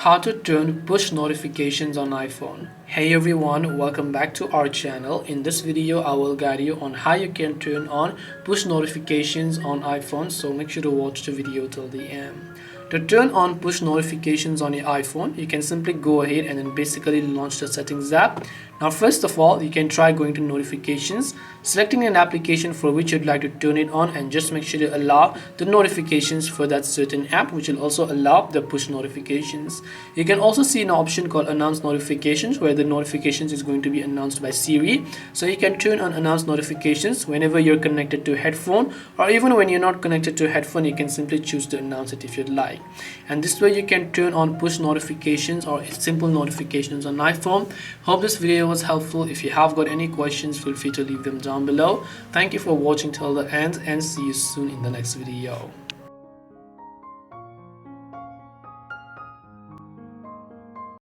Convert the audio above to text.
How to turn push notifications on iPhone. Hey everyone, welcome back to our channel. In this video I will guide you on how you can turn on push notifications on iPhone, so make sure to watch the video till the end. To turn on push notifications on your iPhone, you can simply go ahead and then basically launch the settings app. Now first of all, you can try going to notifications, selecting an application for which you'd like to turn it on, and just make sure to allow the notifications for that certain app, which will also allow the push notifications. You can also see an option called announce notifications, where the notifications is going to be announced by Siri. So you can turn on announce notifications whenever you're connected to a headphone, or even when you're not connected to a headphone, you can simply choose to announce it if you'd like. And this way you can turn on push notifications or simple notifications on iPhone. Hope this video was helpful. If you have got any questions, feel free to leave them down below. Thank you for watching till the end, and see you soon in the next video.